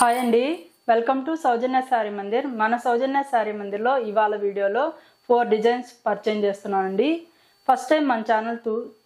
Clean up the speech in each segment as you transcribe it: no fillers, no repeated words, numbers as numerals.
Hi అండి, welcome to సౌజన్య శారీ మందిర్. మన సౌజన్య శారీ మందిర్లో ఇవాళ వీడియోలో 4 డిజైన్స్ పర్చేజ్ చేస్తున్నానండి. ఫస్ట్ టైం మన ఛానల్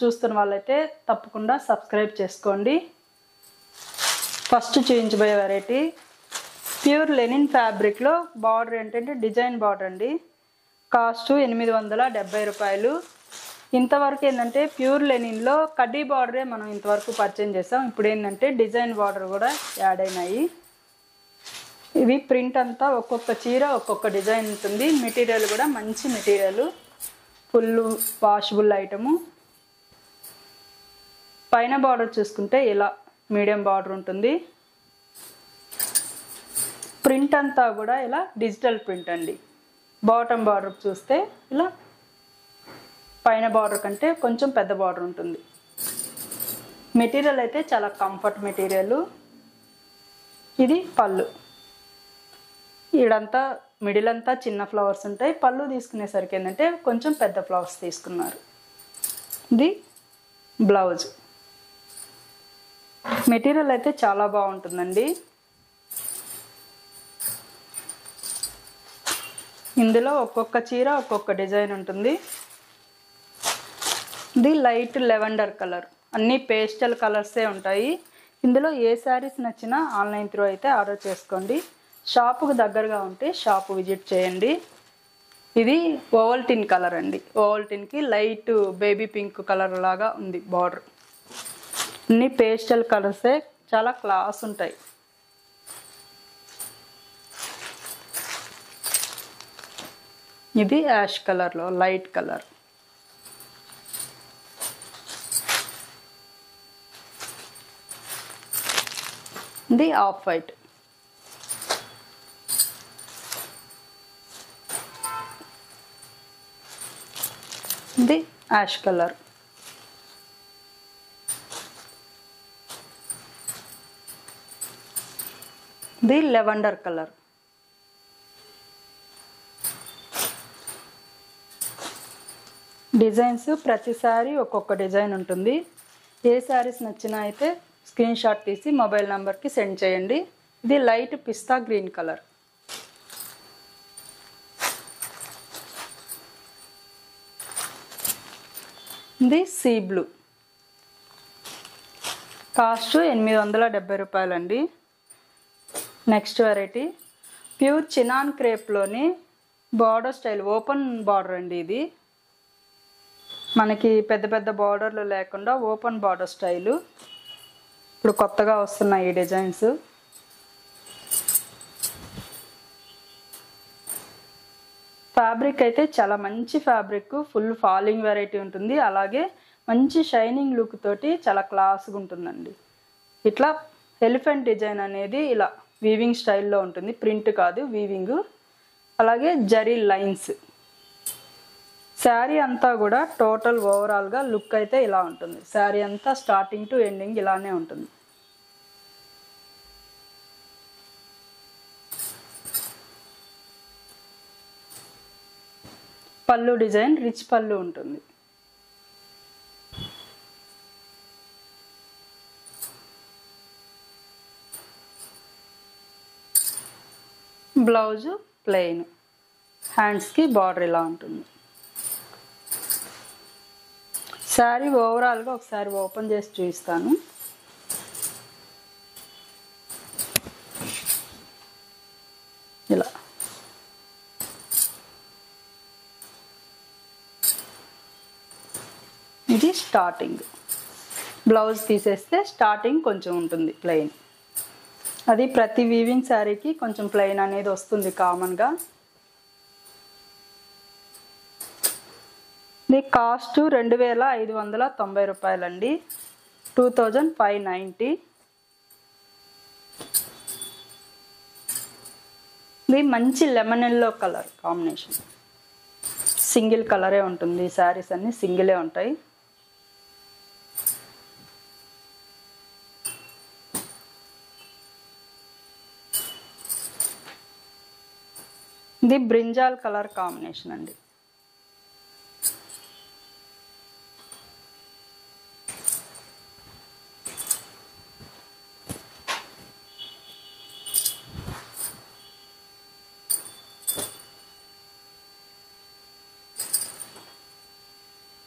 చూస్తున్న వాళ్ళైతే తప్పకుండా సబ్స్క్రైబ్ చేసుకోండి. ఫస్ట్ చూపించబోయే వెరైటీ ప్యూర్ లెనిన్ ఫ్యాబ్రిక్లో బార్డర్ ఏంటంటే డిజైన్ బార్డర్ అండి. కాస్ట్ 870 రూపాయలు. ఇంతవరకు ఏంటంటే ప్యూర్ లెనిన్లో కడ్డీ బార్డరే మనం ఇంతవరకు పర్చేజ్ చేసాం. ఇప్పుడు ఏంటంటే డిజైన్ బార్డర్ కూడా యాడ్ అయినాయి. ఇవి ప్రింట్ అంతా ఒక్కొక్క చీర ఒక్కొక్క డిజైన్ ఉంటుంది. మెటీరియల్ కూడా మంచి మెటీరియల్, ఫుల్ వాషబుల్ ఐటము. పైన బార్డర్ చూసుకుంటే ఇలా మీడియం బార్డర్ ఉంటుంది. ప్రింట్ అంతా కూడా ఇలా డిజిటల్ ప్రింట్ అండి. బాటమ్ బార్డర్ చూస్తే ఇలా పైన బార్డర్ కంటే కొంచెం పెద్ద బార్డర్ ఉంటుంది. మెటీరియల్ అయితే చాలా కంఫర్ట్ మెటీరియల్. ఇది పళ్ళు. ఈడంతా మిడిల్ అంతా చిన్న ఫ్లవర్స్ ఉంటాయి. పళ్ళు తీసుకునేసరికి ఏంటంటే కొంచెం పెద్ద ఫ్లవర్స్ తీసుకున్నారు. ఇది బ్లౌజ్. మెటీరియల్ అయితే చాలా బాగుంటుందండి. ఇందులో ఒక్కొక్క చీర ఒక్కొక్క డిజైన్ ఉంటుంది. ఇది లైట్ లెవెండర్ కలర్, అన్ని పేస్టల్ కలర్సే ఉంటాయి. ఇందులో ఏ శారీస్ నచ్చినా ఆన్లైన్ త్రూ అయితే ఆర్డర్ చేసుకోండి. షాపుకు దగ్గరగా ఉంటే షాపు విజిట్ చేయండి. ఇది ఓవల్టిన్ కలర్ అండి. ఓవల్టిన్కి లైట్ బేబీ పింక్ కలర్ లాగా ఉంది బార్డర్. అన్ని పేస్టల్ కలర్సే, చాలా క్లాస్ ఉంటాయి. ఇది యాష్ కలర్లో లైట్ కలర్. ఇది ఆఫ్ వైట్. ఇది యాష్ కలర్. ఇది లెవెండర్ కలర్. డిజైన్స్ ప్రతిసారి ఒక్కొక్క డిజైన్ ఉంటుంది. ఏ శారీస్ నచ్చినా అయితే స్క్రీన్ షాట్ తీసి మొబైల్ నెంబర్కి సెండ్ చేయండి. ఇది లైట్ పిస్తా గ్రీన్ కలర్. ఇది సీ బ్లూ. కాస్ట్ 870 రూపాయలండి. నెక్స్ట్ వెరైటీ ప్యూర్ చినాన్ క్రేప్లోని బార్డర్ స్టైల్ ఓపెన్ బార్డర్ అండి. ఇది మనకి పెద్ద పెద్ద బార్డర్లు లేకుండా ఓపెన్ బార్డర్ స్టైలు. ఇప్పుడు కొత్తగా వస్తున్నాయి ఈ డిజైన్స్. ఫ్యాబ్రిక్ అయితే చాలా మంచి ఫ్యాబ్రిక్, ఫుల్ ఫాలింగ్ వెరైటీ ఉంటుంది. అలాగే మంచి షైనింగ్ లుక్ తోటి చాలా క్లాస్గా ఉంటుందండి. ఇట్లా ఎలిఫెంట్ డిజైన్ అనేది ఇలా వీవింగ్ స్టైల్లో ఉంటుంది, ప్రింట్ కాదు వీవింగ్. అలాగే జరీ లైన్స్. శారీ అంతా కూడా టోటల్ ఓవరాల్గా లుక్ అయితే ఇలా ఉంటుంది. శారీ అంతా స్టార్టింగ్ టు ఎండింగ్ ఇలానే ఉంటుంది. పళ్ళు డిజైన్ రిచ్ పళ్ళు ఉంటుంది. బ్లౌజు ప్లెయిన్, హ్యాండ్స్కి బార్డర్ ఇలా ఉంటుంది. శారీ ఓవరాల్గా ఒకసారి ఓపెన్ చేసి చూపిస్తాను. ఇలా ఇది స్టార్టింగ్. బ్లౌజ్ తీసేస్తే స్టార్టింగ్ కొంచెం ఉంటుంది ప్లెయిన్. అది ప్రతి వీవింగ్ శారీకి కొంచెం ప్లెయిన్ అనేది వస్తుంది కామన్గా. ఇది కాస్ట్ 2590 రూపాయలండి. 2590. ఇది మంచి lemon yellow colour combination. Single కలరే ఉంటుంది. శారీస్ అన్నీ సింగిలే ఉంటాయి. ఇది బ్రింజాల్ కలర్ కాంబినేషన్ అండి.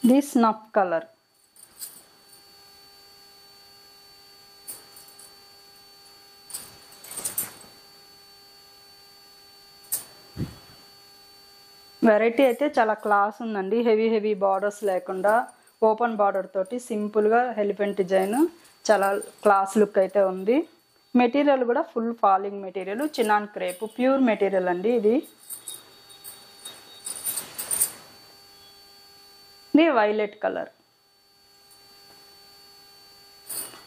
ఇది స్నఫ్ కలర్. వెరైటీ అయితే చాలా క్లాస్ ఉందండి. హెవీ బార్డర్స్ లేకుండా ఓపెన్ బార్డర్ తోటి సింపుల్గా ఎలిఫెంట్ డిజైన్ చాలా క్లాస్ లుక్ అయితే ఉంది. మెటీరియల్ కూడా full falling material, chinon crepe pure material అండి. ఇది violet colour.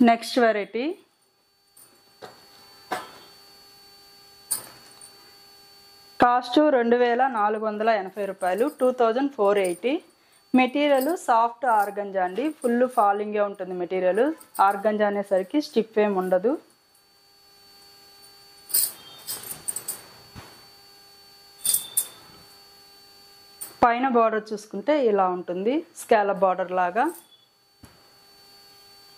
Next variety cost 2480 రూపాయలు, 2480. మెటీరియల్ సాఫ్ట్ ఆర్గంజా అండి, ఫుల్ ఫాలింగే ఉంటుంది మెటీరియల్. ఆర్గంజా అనేసరికి స్టిఫ్ ఏమి ఉండదు. పైన బార్డర్ చూసుకుంటే ఇలా ఉంటుంది, స్కాలప్ బార్డర్ లాగా.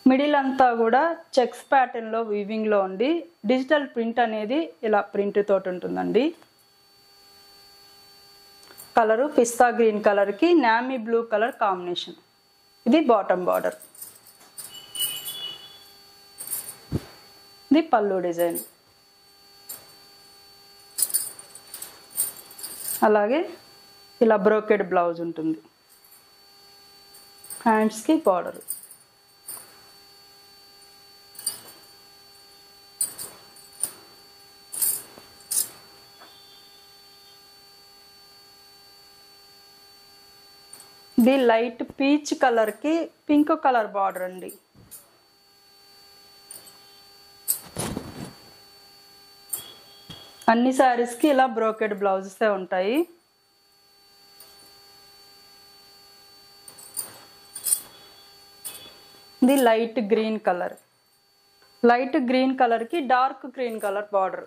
మిడిల్ అంతా కూడా చెక్స్ ప్యాటర్న్లో వీవింగ్లో ఉండి డిజిటల్ ప్రింట్ అనేది ఇలా ప్రింట్ తోటి ఉంటుందండి. కలరు పిస్తా గ్రీన్ కలర్కి నామీ బ్లూ కలర్ కాంబినేషన్. ఇది బాటమ్ బార్డర్. ఇది పళ్ళు డిజైన్. అలాగే ఇలా బ్రోకెడ్ బ్లౌజ్ ఉంటుంది. హ్యాండ్స్కి బార్డర్. ఇది లైట్ పీచ్ కలర్కి పింక్ కలర్ బార్డర్ అండి. అన్ని శారీస్కి ఇలా బ్రోకెడ్ బ్లౌజెసే ఉంటాయి. ఇది light green colour. Light green కలర్కి డార్క్ గ్రీన్ కలర్ బార్డర్.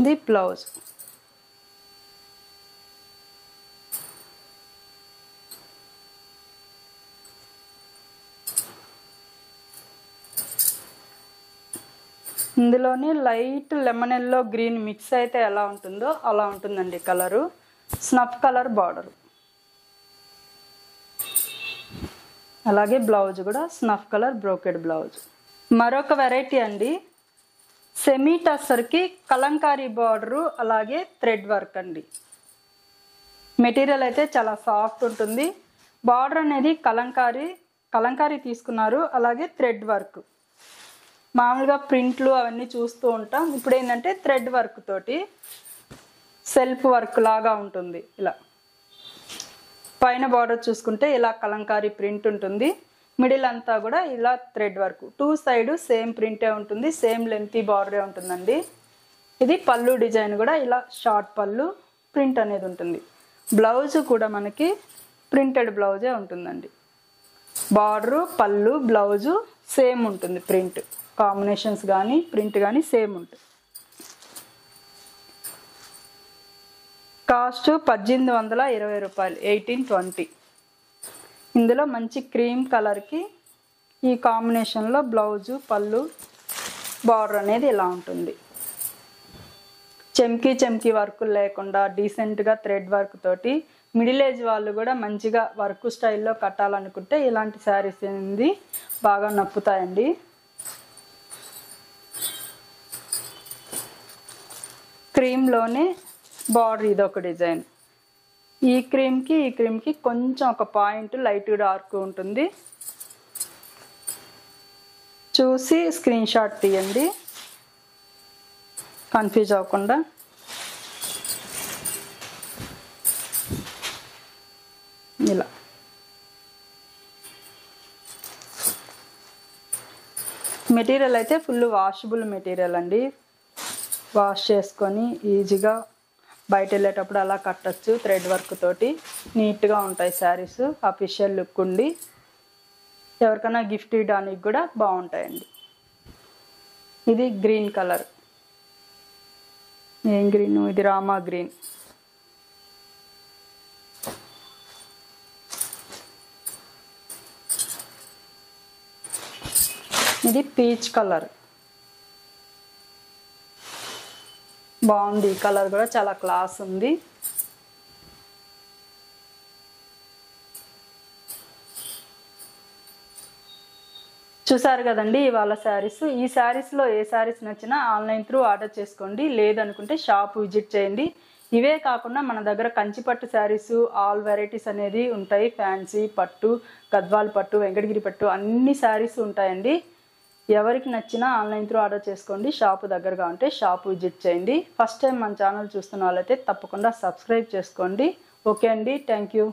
ఇది బ్లౌజ్. ఇందులోని light lemon yellow green mix అయితే ఎలా ఉంటుందో అలా ఉంటుందండి కలరు. Snuff colour border. అలాగే బ్లౌజ్ కూడా స్నఫ్ కలర్ బ్రోకెడ్ బ్లౌజ్. మరొక వెరైటీ అండి, సెమీ టస్సర్కి కలంకారీ బార్డరు అలాగే థ్రెడ్ వర్క్ అండి. మెటీరియల్ అయితే చాలా సాఫ్ట్ ఉంటుంది. బార్డర్ అనేది కలంకారీ తీసుకున్నారు, అలాగే థ్రెడ్ వర్క్. మామూలుగా ప్రింట్లు అవన్నీ చూస్తూ ఉంటాం, ఇప్పుడు ఏంటంటే థ్రెడ్ వర్క్ తోటి సెల్ఫ్ వర్క్ లాగా ఉంటుంది. ఇలా పైన బార్డర్ చూసుకుంటే ఇలా కలంకారీ ప్రింట్ ఉంటుంది. మిడిల్ అంతా కూడా ఇలా thread work. Two side same ప్రింటే ఉంటుంది, సేమ్ లెంతీ బార్డరే ఉంటుందండి. ఇది పళ్ళు డిజైన్ కూడా ఇలా షార్ట్ పళ్ళు ప్రింట్ అనేది ఉంటుంది. బ్లౌజ్ కూడా మనకి ప్రింటెడ్ బ్లౌజే ఉంటుందండి. బార్డరు పళ్ళు బ్లౌజు సేమ్ ఉంటుంది, ప్రింట్ కాంబినేషన్స్ కానీ ప్రింట్ కానీ సేమ్ ఉంటుంది. కాస్ట్ 1820 రూపాయలు, 1820. ఇందులో మంచి క్రీమ్ కలర్కి ఈ కాంబినేషన్లో బ్లౌజు పళ్ళు బార్డర్ అనేది ఇలా ఉంటుంది. చెమ్కీ వర్క్ లేకుండా డీసెంట్గా థ్రెడ్ వర్క్ తోటి మిడిల్ ఏజ్ వాళ్ళు కూడా మంచిగా వర్క్ స్టైల్లో కట్టాలనుకుంటే ఇలాంటి శారీస్ అనేది బాగా నప్పుతాయండి. క్రీమ్లోనే బార్డర్ ఇదొక డిజైన్. ఈ క్రీమ్కి కొంచెం ఒక పాయింట్ లైట్ డార్క్ ఉంటుంది. చూసి స్క్రీన్ షాట్ తీయండి కన్ఫ్యూజ్ అవ్వకుండా. ఇలా మెటీరియల్ అయితే ఫుల్ వాషబుల్ మెటీరియల్ అండి. వాష్ చేసుకొని ఈజీగా బయట వెళ్ళేటప్పుడు అలా కట్టచ్చు. థ్రెడ్ వర్క్ తోటి నీట్గా ఉంటాయి శారీస్. అఫీషియల్ లుక్ ఉండి ఎవరికైనా గిఫ్ట్ ఇవ్వడానికి కూడా బాగుంటాయండి. ఇది గ్రీన్ కలర్. ఏం గ్రీన్? ఇది రామా గ్రీన్. ఇది పీచ్ కలర్. బాగుంది, ఈ కలర్ కూడా చాలా క్లాస్ ఉంది. చూసారు కదండి ఇవాళ శారీస్. ఈ శారీస్లో ఏ శారీస్ నచ్చినా ఆన్లైన్ త్రూ ఆర్డర్ చేసుకోండి, లేదనుకుంటే షాప్ విజిట్ చేయండి. ఇవే కాకుండా మన దగ్గర కంచిపట్టు శారీస్ ఆల్ వెరైటీస్ అనేది ఉంటాయి. ఫ్యాన్సీ పట్టు, గద్వాల్ పట్టు, వెంకటగిరి పట్టు అన్ని శారీస్ ఉంటాయండి. ఎవరికి నచ్చినా ఆన్లైన్ త్రూ ఆర్డర్ చేసుకోండి. షాపు దగ్గరగా ఉంటే షాప్ విజిట్ చేయండి. ఫస్ట్ టైం మన ఛానల్ చూస్తున్న వాళ్ళైతే తప్పకుండా సబ్స్క్రైబ్ చేసుకోండి. ఓకే అండి, థ్యాంక్ యూ.